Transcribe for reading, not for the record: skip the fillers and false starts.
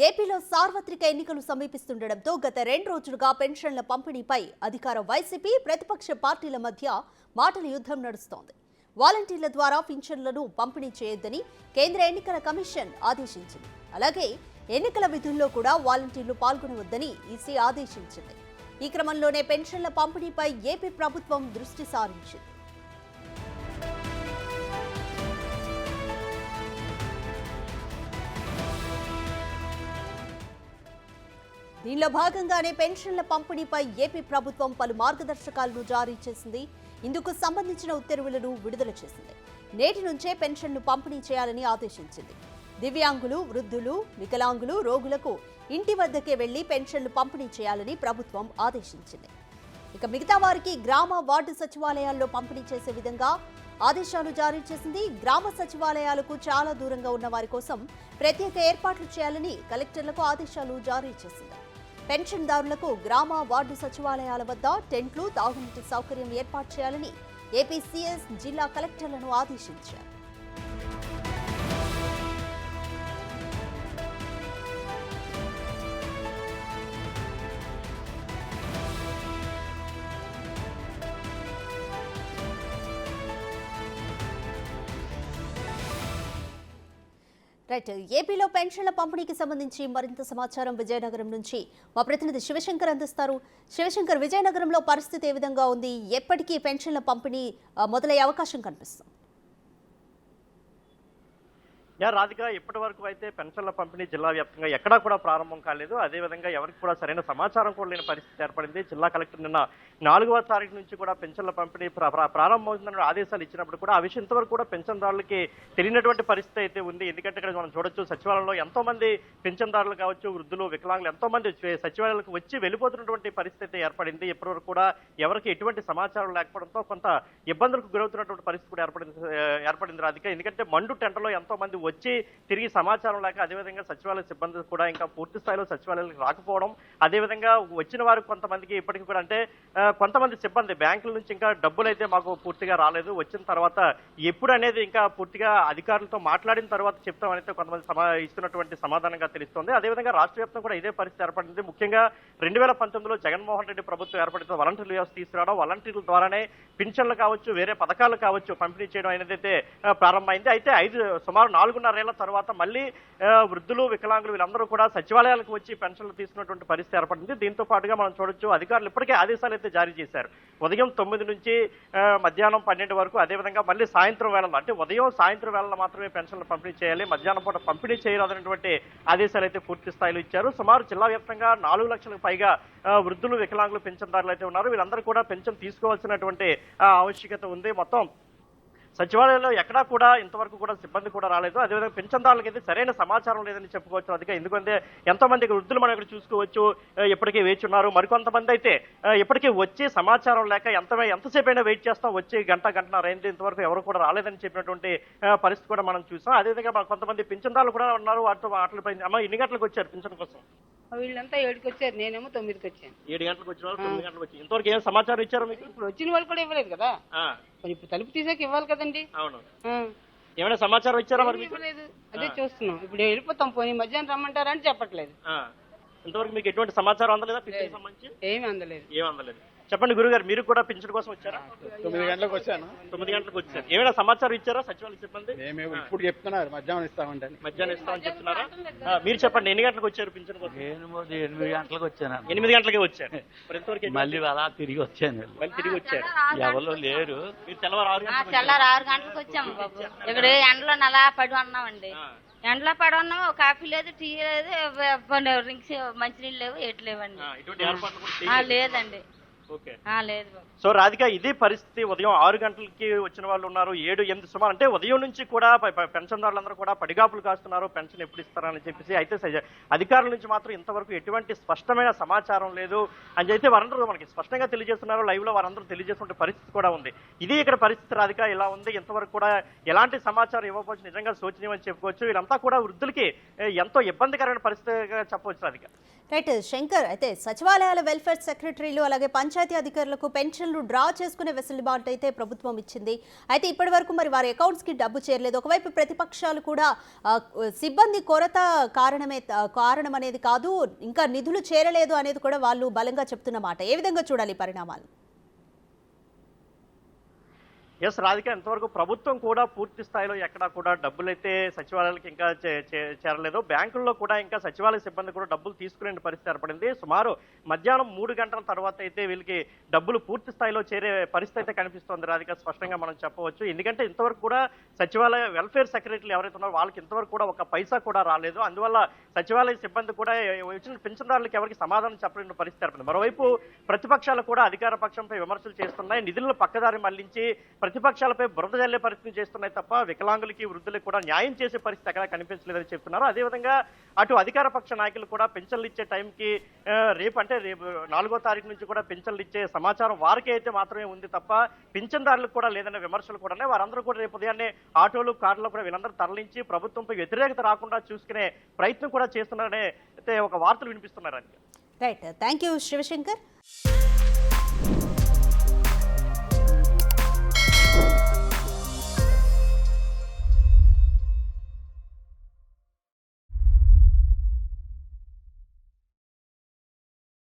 ఏపీలో సార్వత్రిక ఎన్నికలు సమీపిస్తుండటంతో గత 2 రోజులుగా పెన్షన్ల పంపిణీపై అధికార వైసీపీ ప్రతిపక్ష పార్టీల మధ్య మాటల యుద్ధం నడుస్తోంది. వాలంటీర్ల ద్వారా పింఛన్లను పంపిణీ చేయొద్దని కేంద్ర ఎన్నికల కమిషన్ ఆదేశించింది. అలాగే ఎన్నికల విధుల్లో కూడా వాలంటీర్లు పాల్గొనవద్దని ఈసీ ఆదేశించింది. ఈ క్రమంలోనే పెన్షన్ల పంపిణీపై ఏపీ ప్రభుత్వం దృష్టి సారించింది. దీనిలో భాగంగానే పెన్షన్ల పంపిణీపై ఏపీ ప్రభుత్వం పలు మార్గదర్శకాలను జారీ చేసింది. ఇందుకు సంబంధించిన ఉత్తర్వులను విడుదల చేసింది. నేటి నుంచే పెన్షన్లు పంపిణీ చేయాలని ఆదేశించింది. దివ్యాంగులు, వృద్ధులు, వికలాంగులు, రోగులకు ఇంటి వద్దకే వెళ్లి పెన్షన్లు పంపిణీ చేయాలని ప్రభుత్వం ఆదేశించింది. ఇక మిగతా వారికి గ్రామ, వార్డు సచివాలయాల్లో పంపిణీ చేసే విధంగా ఆదేశాలు జారీ చేసింది. గ్రామ సచివాలయాలకు చాలా దూరంగా ఉన్న వారి కోసం ప్రత్యేక ఏర్పాట్లు చేయాలని కలెక్టర్లకు ఆదేశాలు జారీ చేసింది. పెన్షన్దారులకు గ్రామ, వార్డు సచివాలయాల వద్ద టెంట్లు, తాగునీటి సౌకర్యం ఏర్పాటు చేయాలని ఏపీ సీఎస్ జిల్లా కలెక్టర్లను ఆదేశించారు. రైట్, ఏపీలో పెన్షన్ల పంపిణీకి సంబంధించి మరింత సమాచారం విజయనగరం నుంచి మా ప్రతినిధి శివశంకర్ అందిస్తారు. శివశంకర్, విజయనగరంలో పరిస్థితి ఏ విధంగా ఉంది? ఎప్పటికీ పెన్షన్ల పంపిణీ మొదలయ్యే అవకాశం కనిపిస్తుంది? రాధిక, ఇప్పటి వరకు అయితే పెన్షన్ల పంపిణీ జిల్లా వ్యాప్తంగా ఎక్కడా కూడా ప్రారంభం కాలేదు. అదేవిధంగా ఎవరికి కూడా సరైన సమాచారం కూడా లేని పరిస్థితి ఏర్పడింది. జిల్లా కలెక్టర్ నిన్న 4వ తారీఖు నుంచి కూడా పెన్షన్ల పంపిణీ ప్రారంభమవుతుందని ఆదేశాలు ఇచ్చినప్పుడు కూడా ఆ విషయం ఇంతవరకు కూడా పెన్షన్దారులకి తెలియనటువంటి పరిస్థితి అయితే ఉంది. ఎందుకంటే ఇక్కడ మనం చూడొచ్చు, సచివాలయంలో ఎంతో మంది పెన్షన్దారులు కావచ్చు, వృద్ధులు, వికలాంగులు ఎంతో మంది సచివాలయాలకు వచ్చి వెళ్ళిపోతున్నటువంటి పరిస్థితి ఏర్పడింది. ఇప్పటివరకు కూడా ఎవరికి ఎటువంటి సమాచారం లేకపోవడంతో కొంత ఇబ్బందులకు గురవుతున్నటువంటి పరిస్థితి కూడా ఏర్పడింది రాధిక. ఎందుకంటే మండు టెంటలో ఎంతో మంది వచ్చి తిరిగి సమాచారం లేక, అదేవిధంగా సచివాలయ సిబ్బంది కూడా ఇంకా పూర్తి స్థాయిలో సచివాలయాలకు రాకపోవడం, అదేవిధంగా వచ్చిన వారు కొంతమందికి ఇప్పటికీ కూడా అంటే కొంతమంది సిబ్బంది బ్యాంకుల నుంచి ఇంకా డబ్బులు అయితే మాకు పూర్తిగా రాలేదు, వచ్చిన తర్వాత ఎప్పుడు అనేది ఇంకా పూర్తిగా అధికారులతో మాట్లాడిన తర్వాత చెప్తామని కొంతమంది ఇస్తున్నటువంటి సమాధానంగా తెలుస్తోంది. అదేవిధంగా రాష్ట్ర వ్యాప్తంగా కూడా ఇదే పరిస్థితి ఏర్పడింది. ముఖ్యంగా 2019లో జగన్మోహన్ రెడ్డి ప్రభుత్వం ఏర్పడిన వాలంటీర్ల వ్యవస్థ తీసుకురావడం, వాలంటీర్ల ద్వారానే పింఛన్లు కావచ్చు, వేరే పథకాలు కావచ్చు పంపిణీ చేయడం అనేది అయితే ప్రారంభమైంది. అయితే సుమారు 4.5 ఏళ్ల తర్వాత మళ్ళీ వృద్ధులు, వికలాంగులు వీళ్ళందరూ కూడా సచివాలయాలకు వచ్చి పెన్షన్లు తీసుకున్నటువంటి పరిస్థితి ఏర్పడింది. దీంతో పాటుగా మనం చూడొచ్చు, అధికారులు ఇప్పటికే ఆదేశాలు అయితే జారీ చేశారు. ఉదయం 9 నుంచి మధ్యాహ్నం 12 వరకు, అదేవిధంగా మళ్ళీ సాయంత్రం వేళల్లో, అంటే ఉదయం సాయంత్రం వేళల్లో మాత్రమే పెన్షన్లు పంపిణీ చేయాలి, మధ్యాహ్నం పూట పంపిణీ చేయరాదనేటువంటి ఆదేశాలు అయితే పూర్తి స్థాయిలో ఇచ్చారు. సుమారు జిల్లా వ్యాప్తంగా 4 లక్షలకు పైగా వృద్ధులు, వికలాంగులు పెన్షన్దారులు అయితే ఉన్నారు. వీళ్ళందరూ కూడా పెన్షన్ తీసుకోవాల్సినటువంటి ఆవశ్యకత ఉంది. మొత్తం సచివాలయంలో ఎక్కడా కూడా ఇంతవరకు కూడా సిబ్బంది కూడా రాలేదు. అదేవిధంగా పెన్షన్దారులకు అయితే సరైన సమాచారం లేదని చెప్పుకోవచ్చు. అందుకే ఎందుకంటే ఎంతో మంది వృద్ధులు మనం ఇక్కడ చూసుకోవచ్చు, ఇప్పటికీ వేచి ఉన్నారు. మరికొంతమంది అయితే ఇప్పటికీ వచ్చి సమాచారం లేక ఎంతసేపు అయినా వెయిట్ చేస్తాం, వచ్చి గంటన్నర అయింది, ఇంతవరకు ఎవరు కూడా రాలేదని చెప్పినటువంటి పరిస్థితి కూడా మనం చూసాం. అదేవిధంగా కొంతమంది పెన్షన్దారులు కూడా ఉన్నారు. వాటితో మాట్లాడిపోయింది. అమ్మ, ఎన్ని గంటలకు వచ్చారు పెన్షన్ కోసం? వీళ్ళంతా 7కి వచ్చారు, నేనేమో 9కి వచ్చాను. 7 గంటలకు వచ్చిన వాళ్ళు 9 గంటలకు వచ్చి ఇంతవరకు ఏం సమాచారం ఇచ్చారు మీకు? ఇప్పుడు వచ్చిన వాళ్ళు కూడా ఇవ్వలేదు కదా, ఇప్పుడు తలుపు తీసాక ఇవ్వాలి కదండి. అవును, ఏమైనా సమాచారం ఇచ్చారా మరి? ఇవ్వలేదు, అదే చూస్తున్నాం. ఇప్పుడు వెళ్ళిపోతాం, పోనీ మధ్యాహ్నం రమ్మంటారని చెప్పట్లేదు. ఇంతవరకు మీకు ఎటువంటి సమాచారం అందలేదా పింఛన్ సంబంధించి? ఏమీ అందలేదు. చెప్పండి గురుగారు, మీరు కూడా పింఛన్ కోసం వచ్చారా? 9 గంటలకు వచ్చాను. 9 గంటలకు వచ్చారు. ఏమైనా సమాచారం ఇచ్చారా సచివాలయ సిబ్బంది? ఇప్పుడు చెప్తున్నారు మధ్యాహ్నం ఇస్తామంటే. మధ్యాహ్నం ఇస్తామని చెప్తున్నారా? మీరు చెప్పండి, ఎన్ని గంటలకు వచ్చారు పింఛన్ కోసం? 8 గంటలకు వచ్చాను. 8 గంటలకే వచ్చారు. మళ్ళీ అలా తిరిగి వచ్చాను. తిరిగి వచ్చారు. ఎవరు లేరు. మీరు తెల్లవారు 6 గంటలకు వచ్చాము బాబు. ఇక్కడ ఎండలో అలా పడి ఉన్నామండి. ఎండలో పడి ఉన్నాము, కాఫీ లేదు, టీ లేదు, డ్రింక్స్, మంచినీళ్ళు లేవు, ఎటు లేవండి. లేదండి. సో రాధిక, ఇది పరిస్థితి. ఉదయం 6 గంటలకి వచ్చిన వాళ్ళు ఉన్నారు, 7, 8 సుమారు, అంటే ఉదయం నుంచి కూడా పెన్షన్దారులందరూ కూడా పడిగాపులు కాస్తున్నారు పెన్షన్ ఎప్పుడు ఇస్తారని చెప్పేసి. అయితే అధికారుల నుంచి మాత్రం ఇంతవరకు ఎటువంటి స్పష్టమైన సమాచారం లేదు అని అయితే వారందరూ మనకి స్పష్టంగా తెలియజేస్తున్నారు. లైవ్ లో వారందరూ తెలియజేస్తున్న పరిస్థితి కూడా ఉంది. ఇది ఇక్కడ పరిస్థితి రాధిక ఇలా ఉంది. ఇంతవరకు కూడా ఎలాంటి సమాచారం ఇవ్వకపోవచ్చు నిజంగా శోచనీయమని చెప్పుకోవచ్చు. వీళ్ళంతా కూడా వృద్ధులకి ఎంతో ఇబ్బందికరమైన పరిస్థితిగా చెప్పవచ్చు రాధిక. రైట్ శంకర్, అయితే సచివాలయాల వెల్ఫేర్ సెక్రటరీలు అలాగే పంచాయతీ అధికారులకు పెన్షన్లు డ్రా చేసుకునే వెసులుబాటు అయితే ప్రభుత్వం ఇచ్చింది. అయితే ఇప్పటి వరకు మరి వారి అకౌంట్స్ కి డబ్బు చేరలేదు. ఒకవైపు ప్రతిపక్షాలు కూడా సిబ్బంది కొరత కారణం అనేది కాదు, ఇంకా నిధులు చేరలేదు అనేది కూడా వాళ్ళు బలంగా చెప్తున్నమాట. ఏ విధంగా చూడాలి పరిణామాలు? ఎస్ రాధిక, ఎంతవరకు ప్రభుత్వం కూడా పూర్తి స్థాయిలో ఎక్కడా కూడా డబ్బులైతే సచివాలయాలకు ఇంకా చేరలేదు. బ్యాంకుల్లో కూడా ఇంకా సచివాలయ సిబ్బంది కూడా డబ్బులు తీసుకునే పరిస్థితి ఏర్పడింది. సుమారు మధ్యాహ్నం 3 గంటల తర్వాత అయితే వీళ్ళకి డబ్బులు పూర్తి స్థాయిలో చేరే పరిస్థితి అయితే కనిపిస్తోంది రాధిక, స్పష్టంగా మనం చెప్పవచ్చు. ఎందుకంటే ఇంతవరకు కూడా సచివాలయ వెల్ఫేర్ సెక్రటరీలు ఎవరైతే ఉన్నారో వాళ్ళకి ఇంతవరకు కూడా ఒక పైసా కూడా రాలేదు. అందువల్ల సచివాలయ సిబ్బంది కూడా వచ్చిన పింఛన్దారులకు ఎవరికి సమాధానం చెప్పలేని పరిస్థితి ఏర్పడింది. మరోవైపు ప్రతిపక్షాలు కూడా అధికార పక్షంపై విమర్శలు చేస్తున్నాయి. నిధులను పక్కదారి మళ్లించి ప్రతిపక్షాలపై బురద జల్లే పరిస్థితి చేస్తున్నాయి తప్ప వికలాంగులకి వృద్ధులకు కూడా న్యాయం చేసే పరిస్థితి ఎక్కడా కనిపించలేదని చెప్తున్నారు. అదేవిధంగా అటు అధికార పక్ష నాయకులు కూడా పెన్షన్లు ఇచ్చే టైంకి రేపు 4వ తారీఖు నుంచి కూడా పెన్షన్లు ఇచ్చే సమాచారం వారికి అయితే మాత్రమే ఉంది తప్ప పింఛన్దారులకు కూడా లేదనే విమర్శలు కూడా ఉన్నాయి. వారందరూ కూడా రేపు ఉదయాన్నే ఆటోలు కార్లు కూడా వీళ్ళందరూ తరలించి ప్రభుత్వంపై వ్యతిరేకత రాకుండా చూసుకునే ప్రయత్నం కూడా చేస్తున్నారనే అయితే ఒక వార్తలు వినిపిస్తున్నారని. Right, thank you Shivshankar.